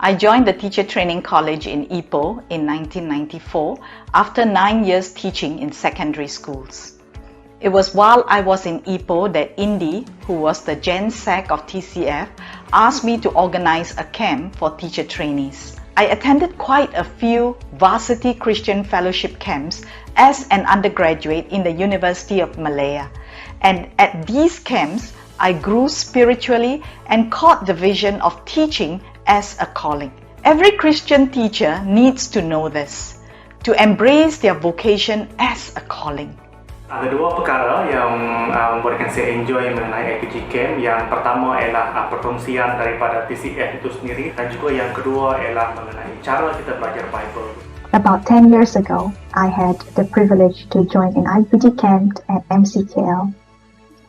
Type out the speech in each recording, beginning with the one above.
I joined the Teacher Training College in Ipoh in 1994 after 9 years teaching in secondary schools. It was while I was in Ipoh that Indy, who was the Gen Sec of TCF, asked me to organize a camp for teacher trainees. I attended quite a few varsity Christian fellowship camps as an undergraduate in the University of Malaya. And at these camps, I grew spiritually and caught the vision of teaching as a calling. Every Christian teacher needs to know this, to embrace their vocation as a calling. Ada dua perkara yang membuatkan saya enjoy mengenai IPG Camp. Yang pertama ialah perkongsian daripada TCF itu sendiri, dan juga yang kedua ialah mengenai cara kita belajar Bible. About 10 years ago, I had the privilege to join an IPG camp at MCKL.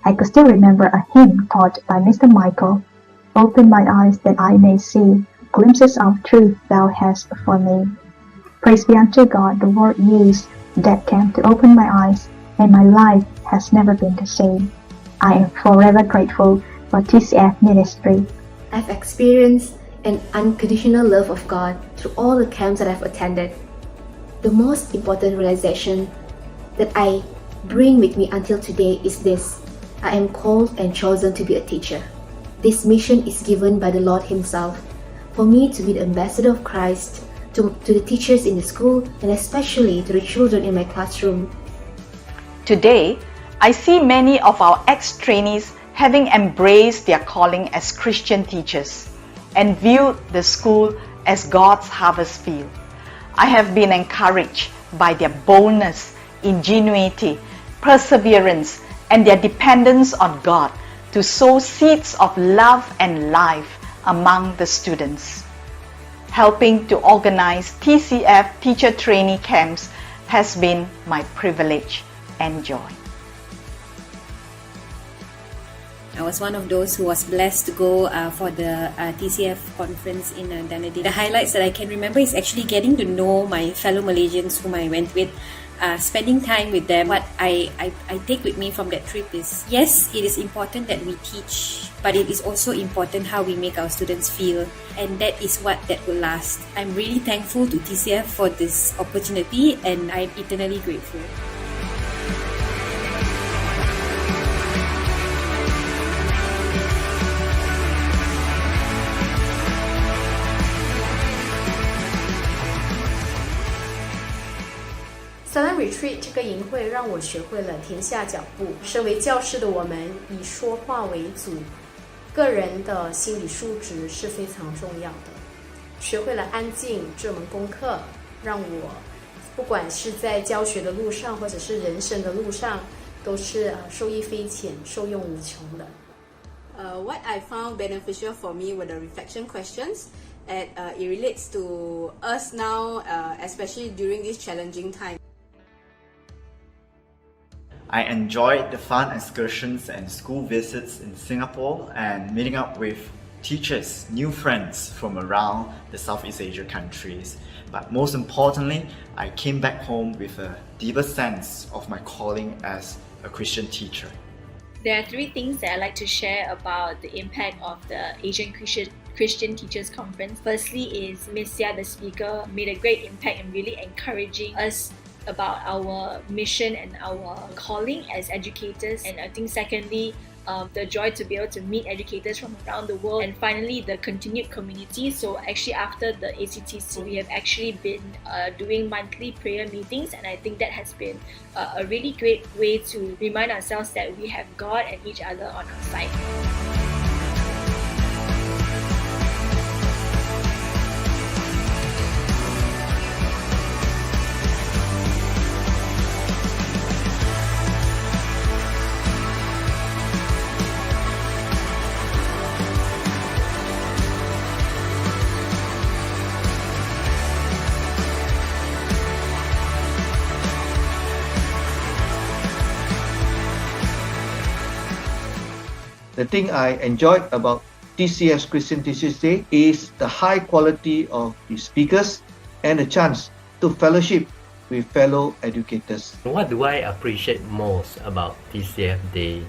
I could still remember a hymn taught by Mr. Michael, "Open my eyes that I may see glimpses of truth thou hast for me." Praise be unto God, the Lord used that camp to open my eyes, and my life has never been the same. I am forever grateful for TCF ministry. I've experienced an unconditional love of God through all the camps that I've attended. The most important realization that I bring with me until today is this: I am called and chosen to be a teacher. This mission is given by the Lord Himself for me to be the ambassador of Christ to the teachers in the school, and especially to the children in my classroom. Today, I see many of our ex-trainees having embraced their calling as Christian teachers and viewed the school as God's harvest field. I have been encouraged by their boldness, ingenuity, perseverance, and their dependence on God to sow seeds of love and life among the students. Helping to organize TCF teacher trainee camps has been my privilege and joy. I was one of those who was blessed to go for the TCF conference in Dunedin. The highlights that I can remember is actually getting to know my fellow Malaysians whom I went with, spending time with them. What I take with me from that trip is, yes, it is important that we teach, but it is also important how we make our students feel, and that is what that will last. I'm really thankful to TCF for this opportunity, and I'm eternally grateful. Silent Retreat 这个营会让我学会了停下脚步。身为教师的我们以说话为主，个人的心理素质是非常重要的。学会了安静这门功课，让我不管是在教学的路上，或者是人生的路上，都是受益匪浅、受用无穷的。What I found beneficial for me were the reflection questions. It relates to us now, especially during this challenging time. I enjoyed the fun excursions and school visits in Singapore and meeting up with teachers, new friends from around the Southeast Asia countries. But most importantly, I came back home with a deeper sense of my calling as a Christian teacher. There are three things that I'd like to share about the impact of the Asian Christian Teachers Conference. Firstly is Miss Sia, the speaker, made a great impact in really encouraging us about our mission and our calling as educators. And I think secondly, the joy to be able to meet educators from around the world. And finally, the continued community. So actually after the ACTC, we have actually been doing monthly prayer meetings, and I think that has been a really great way to remind ourselves that we have God and each other on our side. The thing I enjoyed about TCF's Christian Teachers Day is the high quality of the speakers and the chance to fellowship with fellow educators. What do I appreciate most about TCF Day?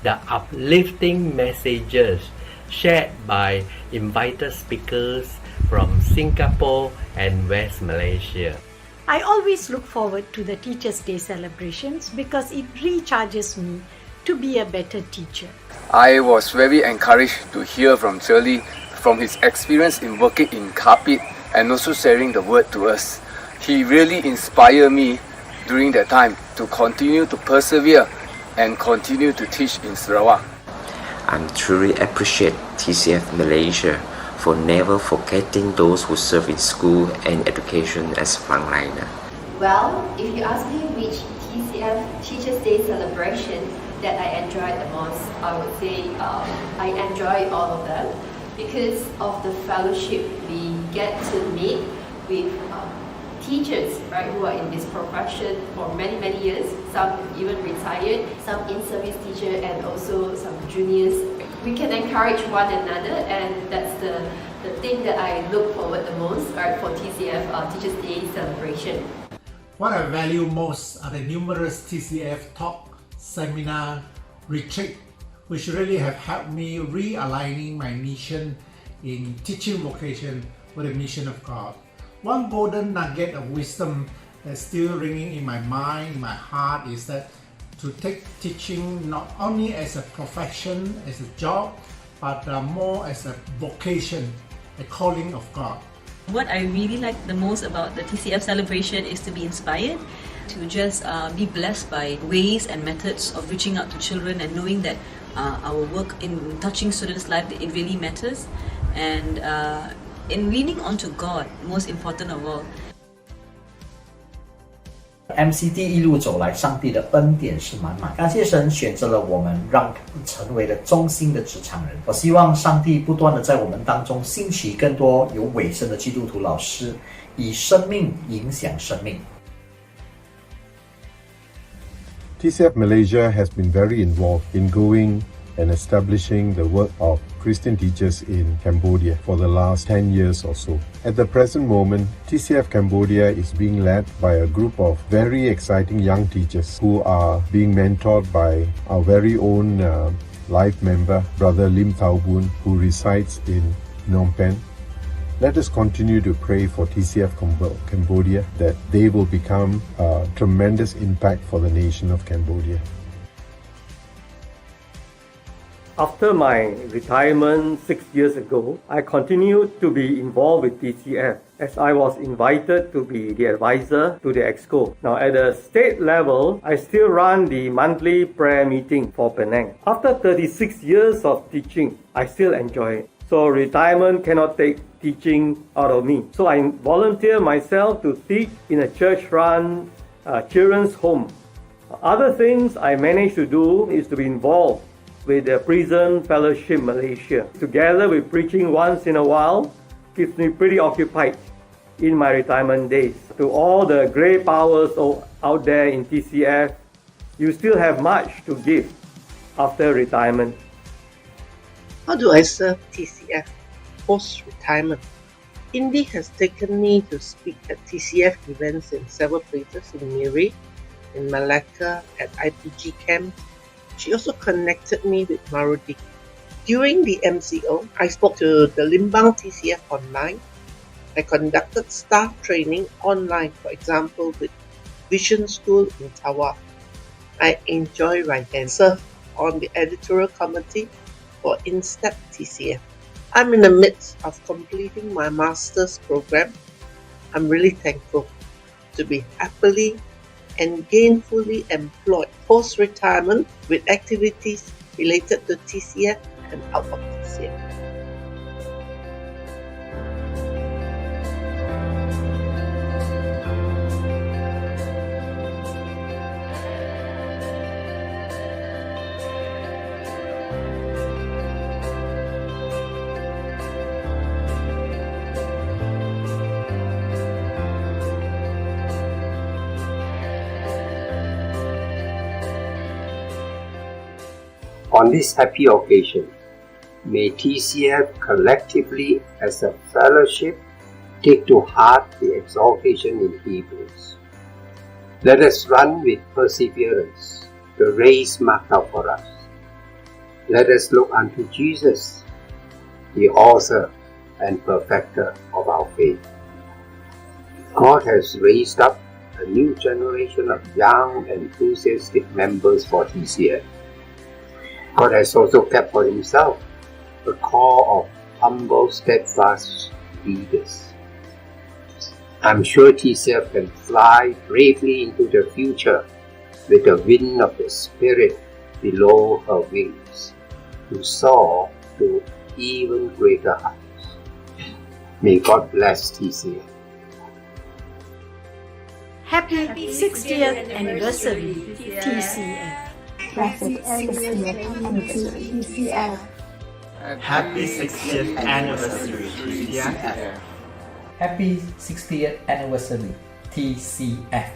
The uplifting messages shared by invited speakers from Singapore and West Malaysia. I always look forward to the Teachers' Day celebrations because it recharges me to be a better teacher. I was very encouraged to hear from Shirley from his experience in working in carpet and also sharing the word to us. He really inspired me during that time to continue to persevere and continue to teach in Sarawak. I truly appreciate TCF Malaysia for never forgetting those who serve in school and education as frontliner. Well, if you ask me which TCF Teachers' Day celebration that I enjoyed the most, I would say I enjoy all of them because of the fellowship we get to meet with teachers, right, who are in this profession for many, many years, some even retired, some in-service teacher and also some juniors. We can encourage one another, and that's the thing that I look forward the most, right, for TCF Teachers' Day celebration. What I value most are the numerous TCF talk, seminar, retreat, which really have helped me realigning my mission in teaching vocation with the mission of God. One golden nugget of wisdom that's still ringing in my mind, in my heart, is that to take teaching not only as a profession, as a job, but more as a vocation, a calling of God. What I really like the most about the TCF celebration is to be inspired, to just be blessed by ways and methods of reaching out to children and knowing that our work in touching students' lives, it really matters, and in leaning onto God, most important of all. MCT 一路走来，上帝的恩典是满满。感谢神选择了我们，让成为了忠心的职场人。我希望上帝不断的在我们当中兴起更多有委身的基督徒老师，以生命影响生命。TCF Malaysia has been very involved in growing and establishing the work of Christian teachers in Cambodia for the last 10 years or so. At the present moment, TCF Cambodia is being led by a group of very exciting young teachers who are being mentored by our very own life member, Brother Lim Thao Boon, who resides in Phnom Penh. Let us continue to pray for TCF Cambodia that they will become a tremendous impact for the nation of Cambodia. After my retirement 6 years ago, I continued to be involved with TCF as I was invited to be the advisor to the EXCO. Now at the state level, I still run the monthly prayer meeting for Penang. After 36 years of teaching, I still enjoy it. So retirement cannot take teaching out of me. So I volunteer myself to teach in a church-run children's home. Other things I manage to do is to be involved with the Prison Fellowship Malaysia. Together with preaching once in a while, keeps me pretty occupied in my retirement days. To all the great powers out there in TCF, you still have much to give after retirement. How do I serve TCF post-retirement? Indy has taken me to speak at TCF events in several places in Miri, in Malacca, at IPG camp. She also connected me with Marudi. During the MCO, I spoke to the Limbang TCF online. I conducted staff training online, for example, with Vision School in Tawau. I enjoy writing and serve on the editorial committee for InStep TCF. I'm in the midst of completing my master's program. I'm really thankful to be happily and gainfully employed post-retirement with activities related to TCF and out of TCF. On this happy occasion, may TCF collectively as a fellowship take to heart the exaltation in Hebrews. Let us run with perseverance the race marked out for us. Let us look unto Jesus, the author and perfecter of our faith. God has raised up a new generation of young, enthusiastic members for TCF. God has also kept for himself a core of humble, steadfast leaders. I'm sure TCF can fly bravely into the future with the wind of the Spirit below her wings, to soar to even greater heights. May God bless TCF. Happy 60th anniversary, TCF. Happy 60th anniversary, TCF. Happy 60th anniversary, TCF. Happy 60th anniversary, TCF.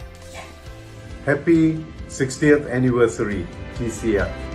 Happy 60th anniversary, TCF.